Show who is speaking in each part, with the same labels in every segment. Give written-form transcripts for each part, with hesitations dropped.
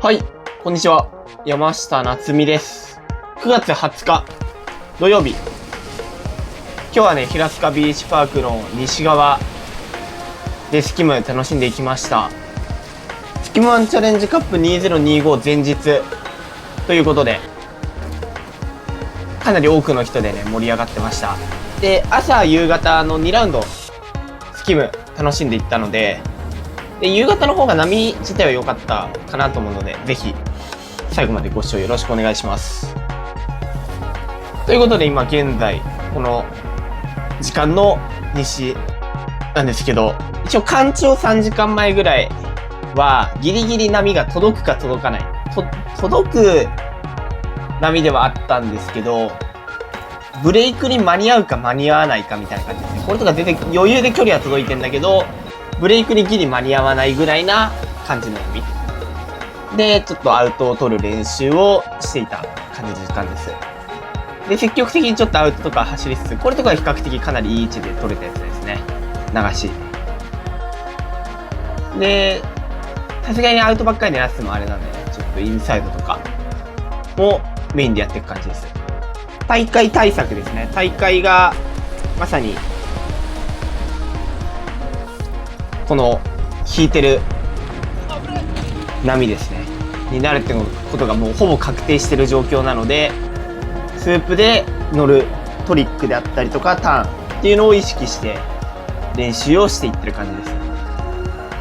Speaker 1: はい、こんにちは。山下夏美です。9月20日土曜日。今日はね、平塚ビーチパークの西側でスキム楽しんでいきました。スキムワンチャレンジカップ2025前日ということで、かなり多くの人でね、盛り上がってました。で、朝、夕方の2ラウンドスキム楽しんでいったので、夕方の方が波自体は良かったかなと思うので、ぜひ最後までご視聴よろしくお願いします。ということで今現在この時間の西なんですけど、一応干潮3時間前ぐらいはギリギリ波が届くか届かない、届く波ではあったんですけど、ブレイクに間に合うか間に合わないかみたいな感じですね。これとか全然余裕で距離は届いてんだけど、ブレイクにギリ間に合わないぐらいな感じの波で、ちょっとアウトを取る練習をしていた感じの時間です。で、積極的にちょっとアウトとか走りつつ、これとかは比較的かなりいい位置で取れたやつですね。流し。で、さすがにアウトばっかり狙っててもあれなんで、ちょっとインサイドとかもメインでやっていく感じです。大会対策ですね。大会がまさにこの引いてる波ですねになるってことがもうほぼ確定してる状況なので、スープで乗るトリックであったりとかターンっていうのを意識して練習をしていってる感じ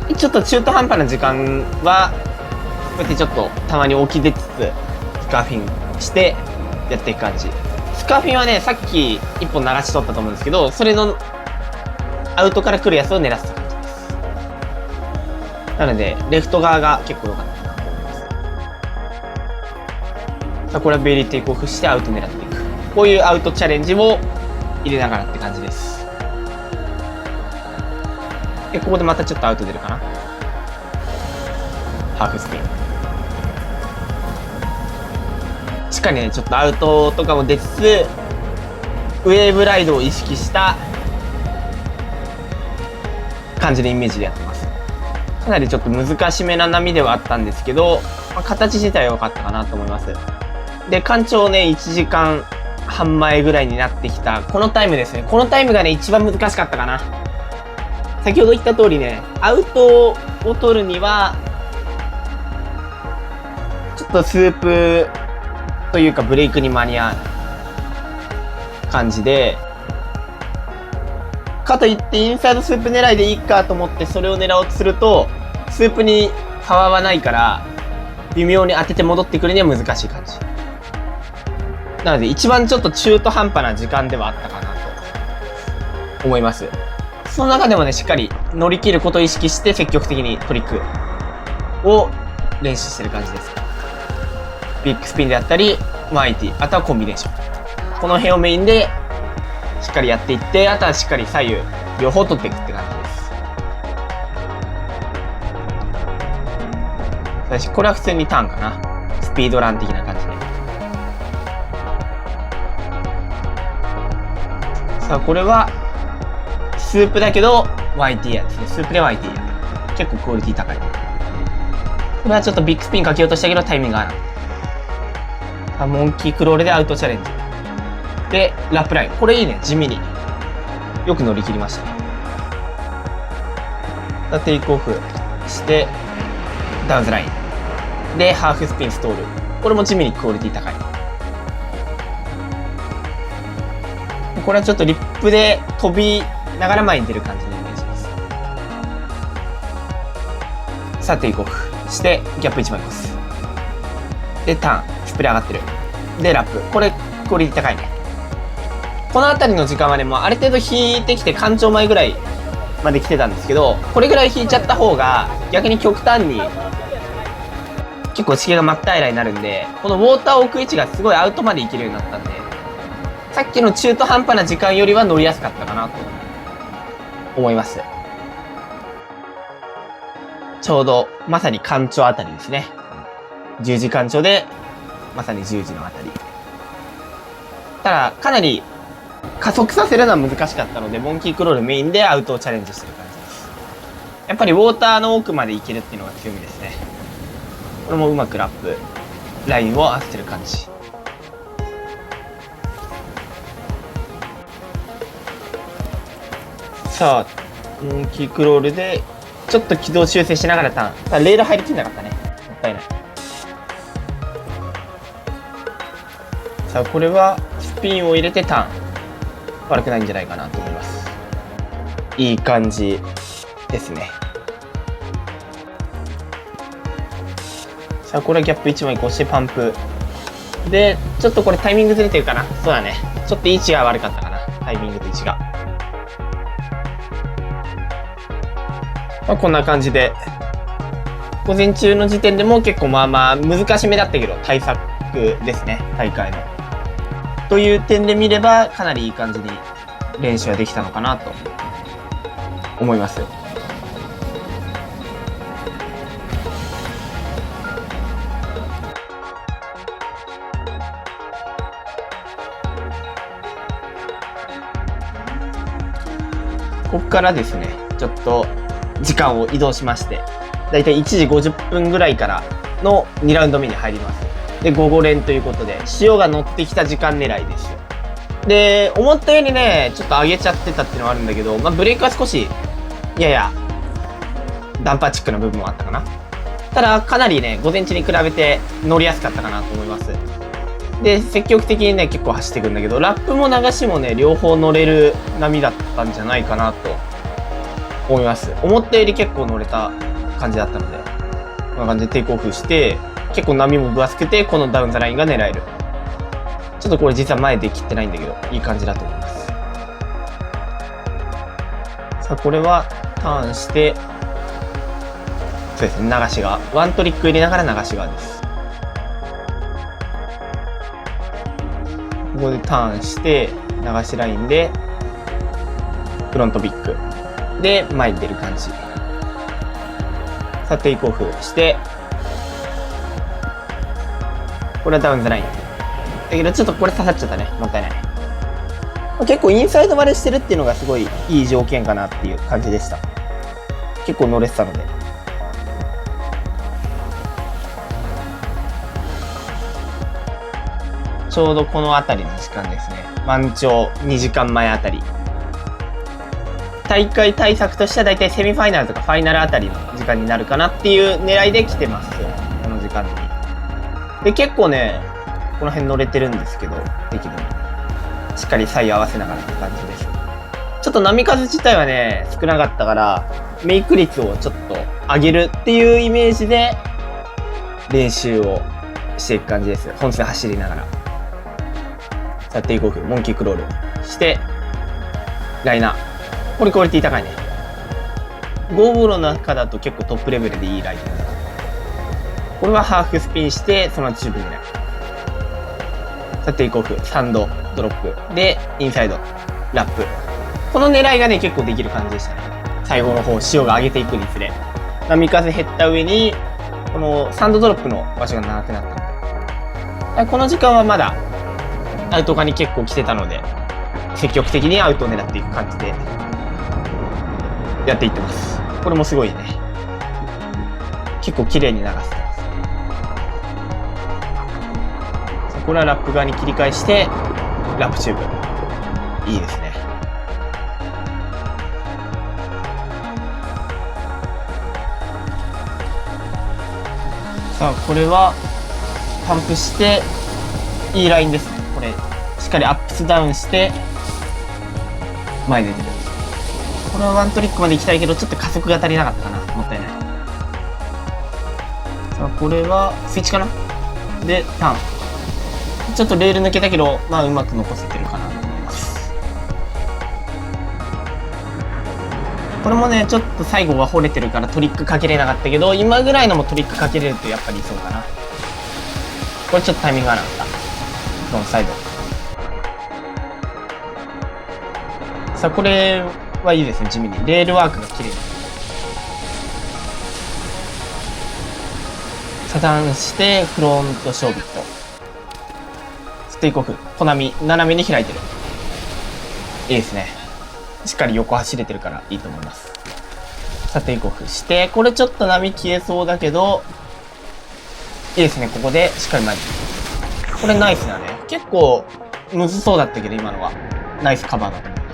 Speaker 1: です。ちょっと中途半端な時間はこうやってちょっとたまに起き出つつスカーフィンしてやっていく感じ。スカーフィンはね、さっき1本流し取ったと思うんですけど、それのアウトから来るやつを狙ってた。なので、レフト側が結構良かったなと思います。さあ、これはベイリーテイクオフしてアウト狙っていく。こういうアウトチャレンジも入れながらって感じです。で、ここでまたちょっとアウト出るかな。ハーフスピン。しっかりね、ちょっとアウトとかも出つつ、ウェーブライドを意識した感じでイメージでやってます。かなりちょっと難しめな波ではあったんですけど、形自体は良かったかなと思います。で、干潮ね、1時間半前ぐらいになってきた、このタイムですね。このタイムがね、一番難しかったかな。先ほど言った通りね、アウトを取るには、ちょっとスープというかブレイクに間に合わない感じで、かといってインサイドスープ狙いでいいかと思ってそれを狙おうとすると、スープにパワーはないから微妙に当てて戻ってくるには難しい感じなので、一番ちょっと中途半端な時間ではあったかなと思います。その中でもね、しっかり乗り切ることを意識して積極的にトリックを練習してる感じです。ビッグスピンであったり180、あとはコンビネーション、この辺をメインでしっかりやっていって、あとはしっかり左右両方取っていくって感じです。これは普通にターンかな。スピードラン的な感じで。さあ、これはスープだけど YT やですね。スープで YT や。結構クオリティ高い。これはちょっとビッグスピンかけようとしたけどタイミングが合わない。モンキークロールでアウトチャレンジで、ラップライン。これいいね。地味によく乗り切りましたね。テイクオフしてダウンズラインでハーフスピンストール。これも地味にクオリティ高い。これはちょっとリップで飛びながら前に出る感じのイメージです。さあ、テイクオフしてギャップ1枚越す。で、ターン。スプレー上がってる。で、ラップ。これクオリティ高いね。この辺りの時間はね、もうある程度引いてきて干潮前ぐらいまで来てたんですけど、これぐらい引いちゃった方が逆に極端に結構地形が真っ平らになるんで、このウォーターを置く位置がすごいアウトまで行けるようになったんで、さっきの中途半端な時間よりは乗りやすかったかなと思います。ちょうどまさに干潮あたりですね。10時干潮でまさに10時のあたり。ただかなり加速させるのは難しかったので、モンキークロールメインでアウトをチャレンジしてる感じです。やっぱりウォーターの奥まで行けるっていうのが強みですね。これもうまくラップラインを合わせてる感じ。さあキークロールでちょっと軌道修正しながらターン。レール入りきんなかったね。もったいない。さあこれはスピンを入れてターン。悪くないんじゃないかなと思います。いい感じですね。さあこれはギャップ1枚越してパンプで、ちょっとこれタイミングずれてるかな。そうだね、ちょっと位置が悪かったかな、タイミングと位置が。まあ、こんな感じで午前中の時点でも結構まあまあ難しめだったけど対策ですね、大会のという点で見ればかなりいい感じに練習はできたのかなと思います。ここからですね、ちょっと時間を移動しまして、だいたい1時50分ぐらいからの2ラウンド目に入ります。で、午後練ということで、潮が乗ってきた時間狙いです。で、思ったよりね、ちょっと上げちゃってたっていうのはあるんだけど、まあ、ブレークは少し、やや、ダンパーチックな部分もあったかな。ただ、かなりね、午前中に比べて乗りやすかったかなと思います。で、積極的にね、結構走っていくんだけど、ラップも流しもね、両方乗れる波だったんじゃないかなと思います。思ったより結構乗れた感じだったので、こんな感じでテイクオフして、結構波も分厚くて、このダウンザラインが狙える。ちょっとこれ実は前で切ってないんだけど、いい感じだと思います。さあ、これはターンして、そうですね、流し側。ワントリック入れながら流し側です。ここでターンして、流しラインで、フロントビッグ。で、前に出る感じ。さあ、テイクオフして、これはダウンザライン。だけど、ちょっとこれ刺さっちゃったね。もったいない。結構インサイド割れしてるっていうのがすごいいい条件かなっていう感じでした。結構乗れてたので。ちょうどこの辺りの時間ですね。満潮2時間前あたり。大会対策としてはだいたいセミファイナルとかファイナルあたりの時間になるかなっていう狙いで来てます。この時間に。で、結構ね、この辺乗れてるんですけど、適度に。しっかり左右合わせながらって感じです。ちょっと波数自体はね、少なかったから、メイク率をちょっと上げるっていうイメージで練習をしていく感じです。本数走りながら。さあ、テイクオフ、モンキークロールして、ライナー。これクオリティ高いね。ゴーブの中だと結構トップレベルでいいラインだ。これはハーフスピンして、その後チューブになる。さあ、テイクオフ、サンド、ドロップ。で、インサイド、ラップ。この狙いがね、結構できる感じでしたね。最後の方、潮が上げていくにつれ。波風減った上に、このサンドドロップの場所が長くなったので。この時間はまだ、アウト側に結構来てたので、積極的にアウトを狙っていく感じで、やっていってます。これもすごいね。結構綺麗に流せてます。これはラップ側に切り替えして、ラップチューブ。いいですね。さあ、これは、パンプして、いいラインですね。これ、しっかりアップスダウンして、前に出てる。これはワントリックまで行きたいけど、ちょっと加速が足りなかったかな。もったいない。さあ、これは、スイッチかなで、ターン。ちょっとレール抜けたけど、まあうまく残せてるかなと思います。これもね、ちょっと最後は掘れてるからトリックかけれなかったけど、今ぐらいのもトリックかけれるとやっぱりそうかな。これちょっとタイミングがなかった。フロントサイド。さあ、これはいいですね、地味に。レールワークが綺麗。遮断して、フロントショービット。テイクオフ、コナミ、斜めに開いてる。いいですね。しっかり横走れてるからいいと思います。さあ、テイクオフして、これちょっと波消えそうだけど、いいですね。ここでしっかり前に。これナイスだね。結構、むずそうだったけど、今のは。ナイスカバーだと思いま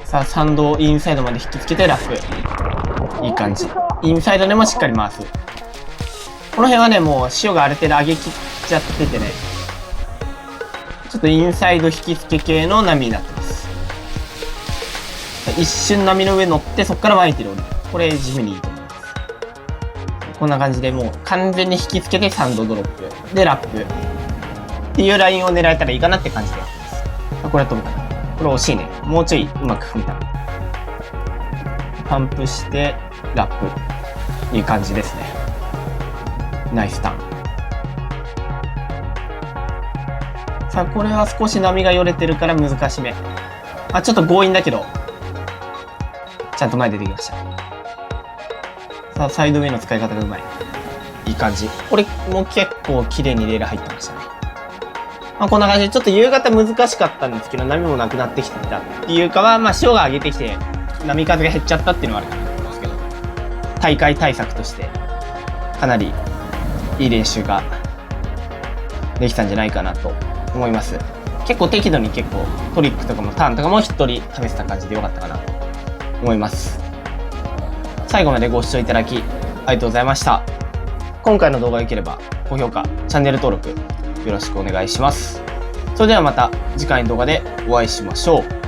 Speaker 1: す。さあ、サンドをインサイドまで引きつけてラップ。いい感じ。インサイドでもしっかり回す。この辺はね、もう塩がある程度上げきっちゃっててね。ちょっとインサイド引き付け系の波になってます。一瞬波の上乗って、そこから前に降りる。これ地味にいいと思います。こんな感じでもう完全に引き付けてサンドドロップ。で、ラップ。っていうラインを狙えたらいいかなって感じでやってます。これは飛ぶかな。これ惜しいね。もうちょいうまく踏みたい。パンプして、ラップ。いい感じですね。ナイスターン。さあ、これは少し波がよれてるから難しめ。ちょっと強引だけど、ちゃんと前出てきました。さあ、サイドウェイの使い方がうまい。いい感じ。これも結構綺麗にレール入ってましたね。こんな感じで、ちょっと夕方難しかったんですけど、波もなくなってきてたっていうかは、潮が上げてきて、波風が減っちゃったっていうのはあるかなと思いますけど、大会対策として、かなりいい練習ができたんじゃないかなと思います。結構適度にトリックとかもターンとかも一人試せた感じでよかったかなと思います。最後までご視聴いただきありがとうございました。今回の動画が良ければ高評価、チャンネル登録よろしくお願いします。それではまた次回の動画でお会いしましょう。